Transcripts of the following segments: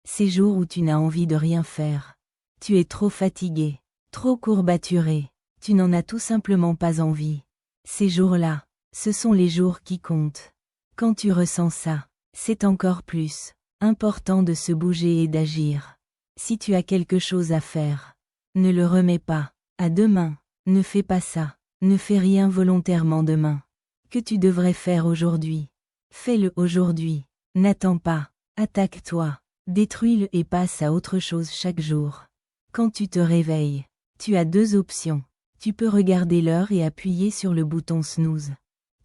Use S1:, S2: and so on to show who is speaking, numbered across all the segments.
S1: Ces jours où tu n'as envie de rien faire. Tu es trop fatigué, trop courbaturé, tu n'en as tout simplement pas envie. Ces jours-là, ce sont les jours qui comptent. Quand tu ressens ça, c'est encore plus important de se bouger et d'agir. Si tu as quelque chose à faire, ne le remets pas à demain, ne fais pas ça, ne fais rien volontairement demain. Que tu devrais faire aujourd'hui, fais-le aujourd'hui, n'attends pas, attaque-toi, détruis-le et passe à autre chose chaque jour. Quand tu te réveilles, tu as deux options. Tu peux regarder l'heure et appuyer sur le bouton snooze.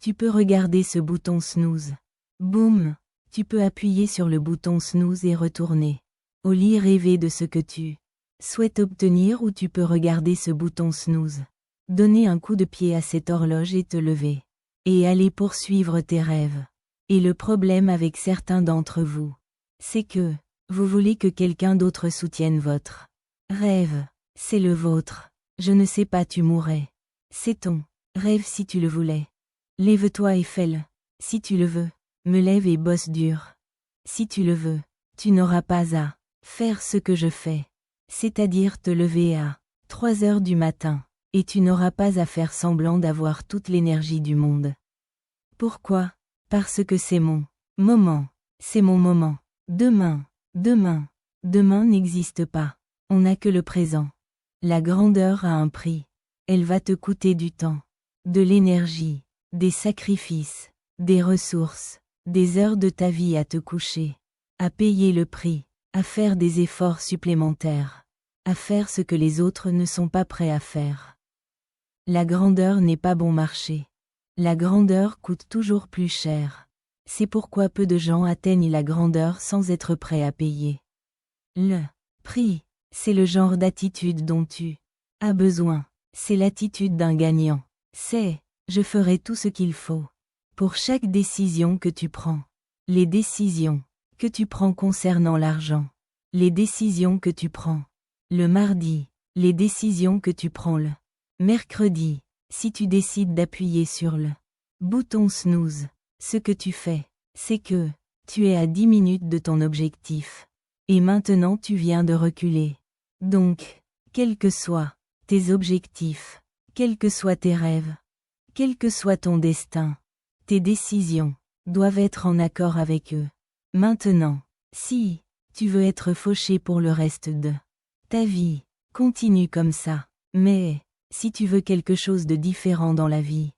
S1: Tu peux regarder ce bouton snooze. Boum! Tu peux appuyer sur le bouton snooze et retourner au lit rêver de ce que tu souhaites obtenir, ou tu peux regarder ce bouton snooze, donner un coup de pied à cette horloge et te lever. Et aller poursuivre tes rêves. Et le problème avec certains d'entre vous, c'est que vous voulez que quelqu'un d'autre soutienne votre rêve. C'est le vôtre. Je ne sais pas, tu mourrais. C'est ton rêve si tu le voulais. Lève-toi et fais-le. Si tu le veux, me lève et bosse dur. Si tu le veux, tu n'auras pas à faire ce que je fais. C'est-à-dire te lever à 3 heures du matin, et tu n'auras pas à faire semblant d'avoir toute l'énergie du monde. Pourquoi? Parce que c'est mon moment. C'est mon moment. Demain n'existe pas. On n'a que le présent. La grandeur a un prix. Elle va te coûter du temps, de l'énergie, des sacrifices, des ressources, des heures de ta vie à te coucher, à payer le prix, à faire des efforts supplémentaires, à faire ce que les autres ne sont pas prêts à faire. La grandeur n'est pas bon marché. La grandeur coûte toujours plus cher. C'est pourquoi peu de gens atteignent la grandeur sans être prêts à payer le prix. C'est le genre d'attitude dont tu as besoin. C'est l'attitude d'un gagnant. C'est « je ferai tout ce qu'il faut » pour chaque décision que tu prends. Les décisions que tu prends concernant l'argent. Les décisions que tu prends le mardi. Les décisions que tu prends le mercredi. Si tu décides d'appuyer sur le bouton snooze, ce que tu fais, c'est que tu es à 10 minutes de ton objectif. Et maintenant tu viens de reculer. Donc, quels que soient tes objectifs, quels que soient tes rêves, quel que soit ton destin, tes décisions doivent être en accord avec eux. Maintenant, si tu veux être fauché pour le reste de ta vie, continue comme ça. Mais si tu veux quelque chose de différent dans la vie,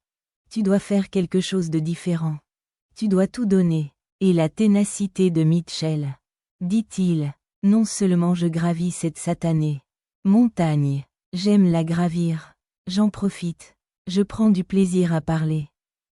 S1: tu dois faire quelque chose de différent. Tu dois tout donner. Et la ténacité de Mitchell, dit-il, non seulement je gravis cette satanée montagne, j'aime la gravir, j'en profite, je prends du plaisir à parler,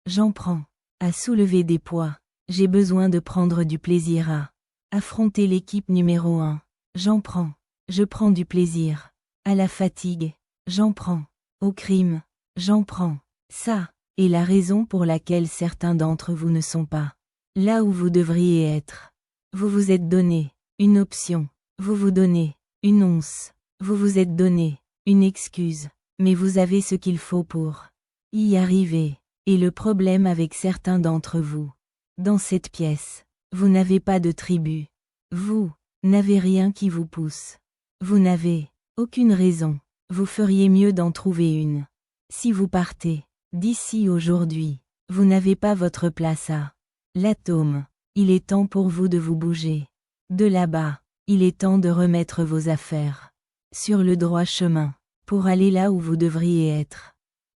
S1: j'en prends à soulever des poids, j'ai besoin de prendre du plaisir à affronter l'équipe numéro 1, j'en prends, je prends du plaisir à la fatigue, j'en prends au crime, j'en prends. Ça est la raison pour laquelle certains d'entre vous ne sont pas là où vous devriez être. Vous vous êtes donné une option, vous vous donnez une once, vous vous êtes donné une excuse, mais vous avez ce qu'il faut pour y arriver. Et le problème avec certains d'entre vous, dans cette pièce, vous n'avez pas de tribu. Vous n'avez rien qui vous pousse. Vous n'avez aucune raison. Vous feriez mieux d'en trouver une. Si vous partez d'ici aujourd'hui, vous n'avez pas votre place à l'atome. Il est temps pour vous de vous bouger. De là-bas, il est temps de remettre vos affaires sur le droit chemin, pour aller là où vous devriez être.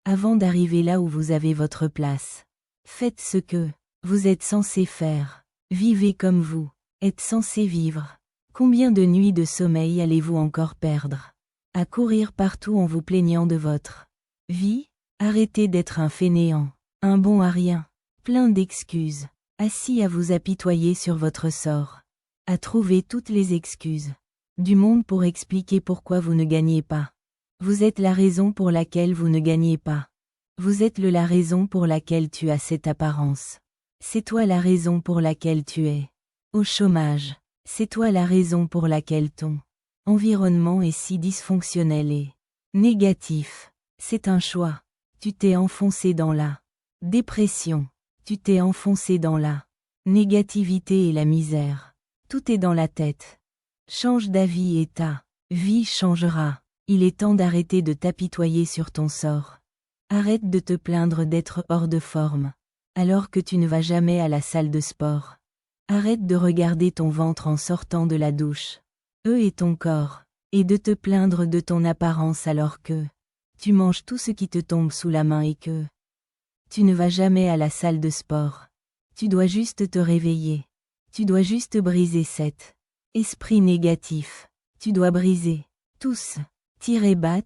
S1: Avant d'arriver là où vous avez votre place, faites ce que vous êtes censé faire. Vivez comme vous êtes censé vivre. Combien de nuits de sommeil allez-vous encore perdre à courir partout en vous plaignant de votre vie? Arrêtez d'être un fainéant, un bon à rien, plein d'excuses, assis à vous apitoyer sur votre sort, à trouver toutes les excuses du monde pour expliquer pourquoi vous ne gagnez pas. Vous êtes la raison pour laquelle vous ne gagnez pas. Vous êtes la raison pour laquelle tu as cette apparence. C'est toi la raison pour laquelle tu es au chômage. C'est toi la raison pour laquelle ton environnement est si dysfonctionnel et négatif. C'est un choix. Tu t'es enfoncé dans la dépression. Tu t'es enfoncé dans la négativité et la misère. Tout est dans la tête. Change d'avis et ta vie changera. Il est temps d'arrêter de t'apitoyer sur ton sort. Arrête de te plaindre d'être hors de forme, alors que tu ne vas jamais à la salle de sport. Arrête de regarder ton ventre en sortant de la douche. Eux et ton corps. Et de te plaindre de ton apparence alors que tu manges tout ce qui te tombe sous la main et que tu ne vas jamais à la salle de sport. Tu dois juste te réveiller. Tu dois juste briser cet esprit négatif. Tu dois briser tous. Bas,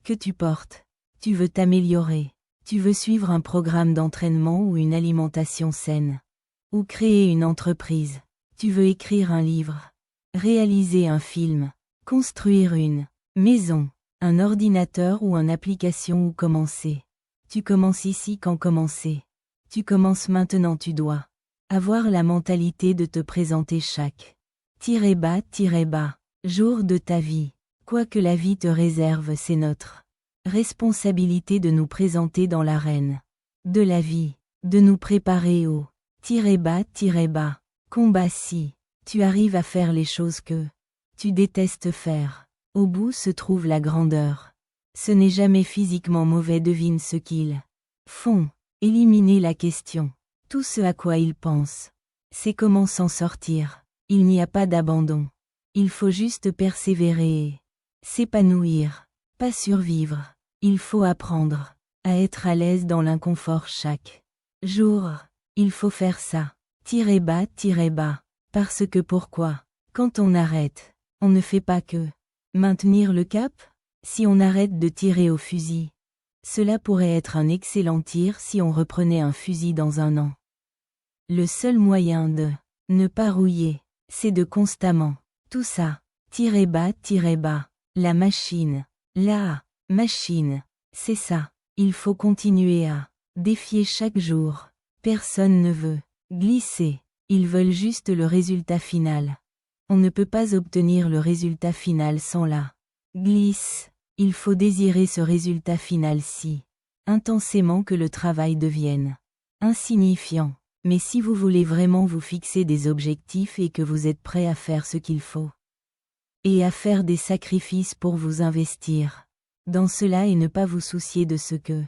S1: que tu portes. Tu veux t'améliorer. Tu veux suivre un programme d'entraînement ou une alimentation saine. Ou créer une entreprise. Tu veux écrire un livre. Réaliser un film. Construire une maison. Un ordinateur ou une application ou commencer. Tu commences ici quand commencer. Tu commences maintenant, tu dois avoir la mentalité de te présenter chaque bas, jour de ta vie. Quoi que la vie te réserve, c'est notre responsabilité de nous présenter dans l'arène de la vie, de nous préparer au bas, combat si tu arrives à faire les choses que tu détestes faire. Au bout se trouve la grandeur. Ce n'est jamais physiquement mauvais, devine ce qu'ils font. Éliminer la question. Tout ce à quoi ils pensent. C'est comment s'en sortir. Il n'y a pas d'abandon. Il faut juste persévérer et s'épanouir. Pas survivre. Il faut apprendre à être à l'aise dans l'inconfort chaque jour. Il faut faire ça. Bas. Parce que pourquoi? Quand on arrête, on ne fait pas que maintenir le cap? Si on arrête de tirer au fusil. Cela pourrait être un excellent tir si on reprenait un fusil dans un an. Le seul moyen de ne pas rouiller, c'est de constamment. Tout ça. Bas. La machine. C'est ça. Il faut continuer à défier chaque jour. Personne ne veut glisser. Ils veulent juste le résultat final. On ne peut pas obtenir le résultat final sans la glisse. Il faut désirer ce résultat final si intensément que le travail devienne insignifiant. Mais si vous voulez vraiment vous fixer des objectifs et que vous êtes prêt à faire ce qu'il faut, et à faire des sacrifices pour vous investir dans cela et ne pas vous soucier de ce que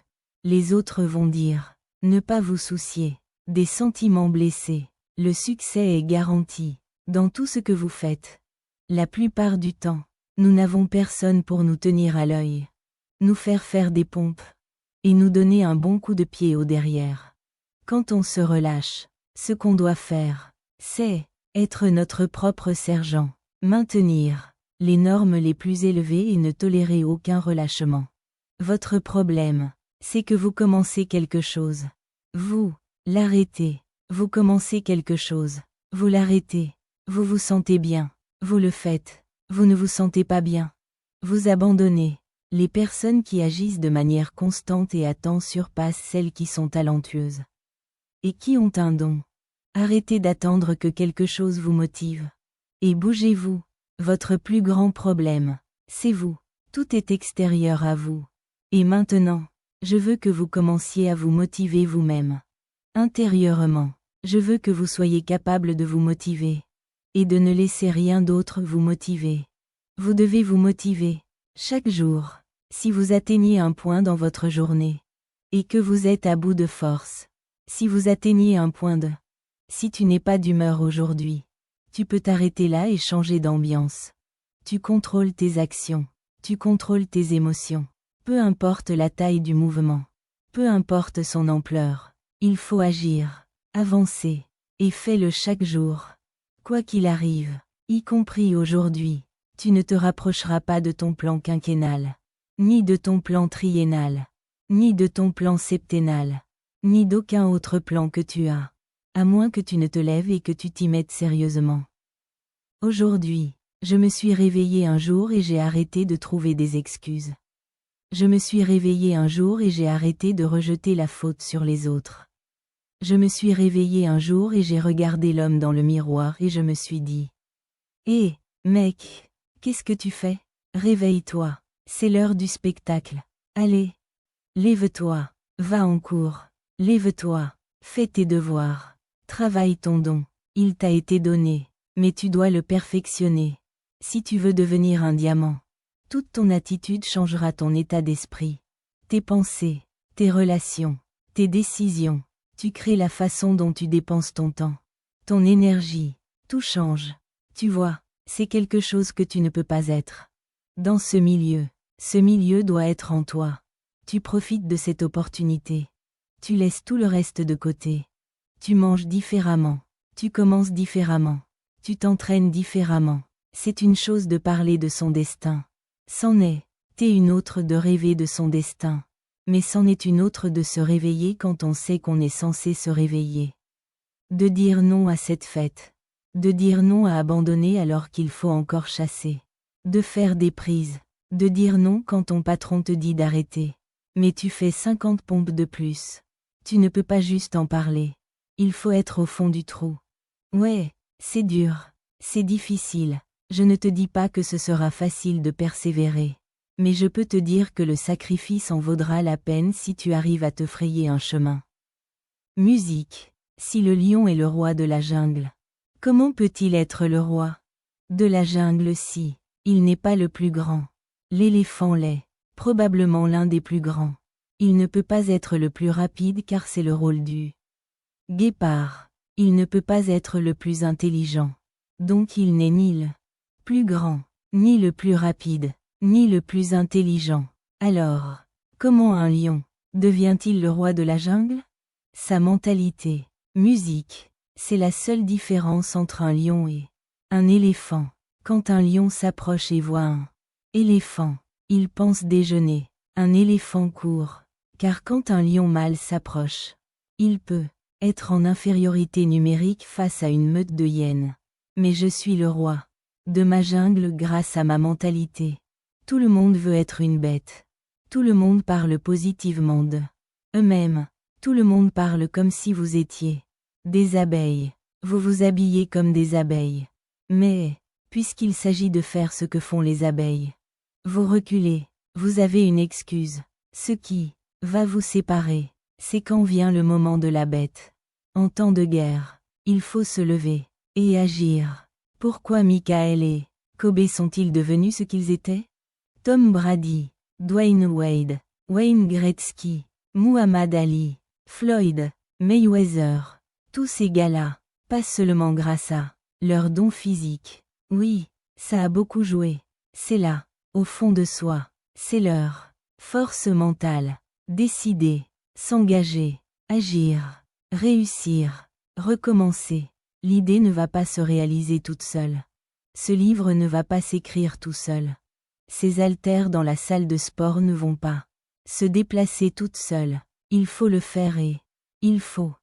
S1: les autres vont dire, ne pas vous soucier des sentiments blessés, le succès est garanti dans tout ce que vous faites. La plupart du temps, nous n'avons personne pour nous tenir à l'œil, nous faire des pompes, et nous donner un bon coup de pied au derrière. Quand on se relâche, ce qu'on doit faire, c'est être notre propre sergent, maintenir les normes les plus élevées et ne tolérer aucun relâchement. Votre problème, c'est que vous commencez quelque chose. Vous l'arrêtez. Vous commencez quelque chose. Vous l'arrêtez. Vous vous sentez bien. Vous le faites. Vous ne vous sentez pas bien. Vous abandonnez. Les personnes qui agissent de manière constante et à temps surpassent celles qui sont talentueuses. Et qui ont un don. Arrêtez d'attendre que quelque chose vous motive. Et bougez-vous. Votre plus grand problème, c'est vous. Tout est extérieur à vous. Et maintenant, je veux que vous commenciez à vous motiver vous-même. Intérieurement, je veux que vous soyez capable de vous motiver. Et de ne laisser rien d'autre vous motiver. Vous devez vous motiver, chaque jour, si vous atteignez un point dans votre journée. Et que vous êtes à bout de force. Si vous atteignez un point de... Si tu n'es pas d'humeur aujourd'hui, tu peux t'arrêter là et changer d'ambiance. Tu contrôles tes actions. Tu contrôles tes émotions. Peu importe la taille du mouvement. Peu importe son ampleur. Il faut agir, avancer, et fais-le chaque jour. Quoi qu'il arrive, y compris aujourd'hui, tu ne te rapprocheras pas de ton plan quinquennal, ni de ton plan triennal, ni de ton plan septennal, ni d'aucun autre plan que tu as, à moins que tu ne te lèves et que tu t'y mettes sérieusement. Aujourd'hui, je me suis réveillé un jour et j'ai arrêté de trouver des excuses. Je me suis réveillé un jour et j'ai arrêté de rejeter la faute sur les autres. Je me suis réveillé un jour et j'ai regardé l'homme dans le miroir et je me suis dit: Hé, mec, qu'est-ce que tu fais? Réveille-toi, c'est l'heure du spectacle. Allez, lève-toi, va en cours, lève-toi, fais tes devoirs, travaille ton don, il t'a été donné. Mais tu dois le perfectionner. Si tu veux devenir un diamant, toute ton attitude changera ton état d'esprit. Tes pensées, tes relations, tes décisions. Tu crées la façon dont tu dépenses ton temps. Ton énergie, tout change. Tu vois, c'est quelque chose que tu ne peux pas être. Dans ce milieu doit être en toi. Tu profites de cette opportunité. Tu laisses tout le reste de côté. Tu manges différemment. Tu commences différemment. Tu t'entraînes différemment. C'est une chose de parler de son destin. C'en est une autre de rêver de son destin. Mais c'en est une autre de se réveiller quand on sait qu'on est censé se réveiller. De dire non à cette fête. De dire non à abandonner alors qu'il faut encore chasser. De faire des prises. De dire non quand ton patron te dit d'arrêter. Mais tu fais 50 pompes de plus. Tu ne peux pas juste en parler. Il faut être au fond du trou. Ouais, c'est dur. C'est difficile. Je ne te dis pas que ce sera facile de persévérer. Mais je peux te dire que le sacrifice en vaudra la peine si tu arrives à te frayer un chemin. Musique. Si le lion est le roi de la jungle, comment peut-il être le roi de la jungle si il n'est pas le plus grand? L'éléphant l'est, probablement l'un des plus grands. Il ne peut pas être le plus rapide car c'est le rôle du guépard. Il ne peut pas être le plus intelligent. Donc il n'est ni le plus grand, ni le plus rapide, ni le plus intelligent. Alors, comment un lion devient-il le roi de la jungle? Sa mentalité. Musique. C'est la seule différence entre un lion et un éléphant. Quand un lion s'approche et voit un éléphant, il pense déjeuner. Un éléphant court. Car quand un lion mâle s'approche, il peut être en infériorité numérique face à une meute de hyènes. Mais je suis le roi de ma jungle grâce à ma mentalité. Tout le monde veut être une bête. Tout le monde parle positivement de eux-mêmes. Tout le monde parle comme si vous étiez des abeilles. Vous vous habillez comme des abeilles. Mais, puisqu'il s'agit de faire ce que font les abeilles, vous reculez, vous avez une excuse. Ce qui va vous séparer, c'est quand vient le moment de la bête. En temps de guerre, il faut se lever et agir. Pourquoi Michael et Kobe sont-ils devenus ce qu'ils étaient? Tom Brady, Dwayne Wade, Wayne Gretzky, Muhammad Ali, Floyd Mayweather, tous ces gars-là, pas seulement grâce à leur don physique. Oui, ça a beaucoup joué. C'est là, au fond de soi, c'est leur force mentale. Décider, s'engager, agir, réussir, recommencer. L'idée ne va pas se réaliser toute seule. Ce livre ne va pas s'écrire tout seul. Ces haltères dans la salle de sport ne vont pas se déplacer toutes seules. Il faut le faire et il faut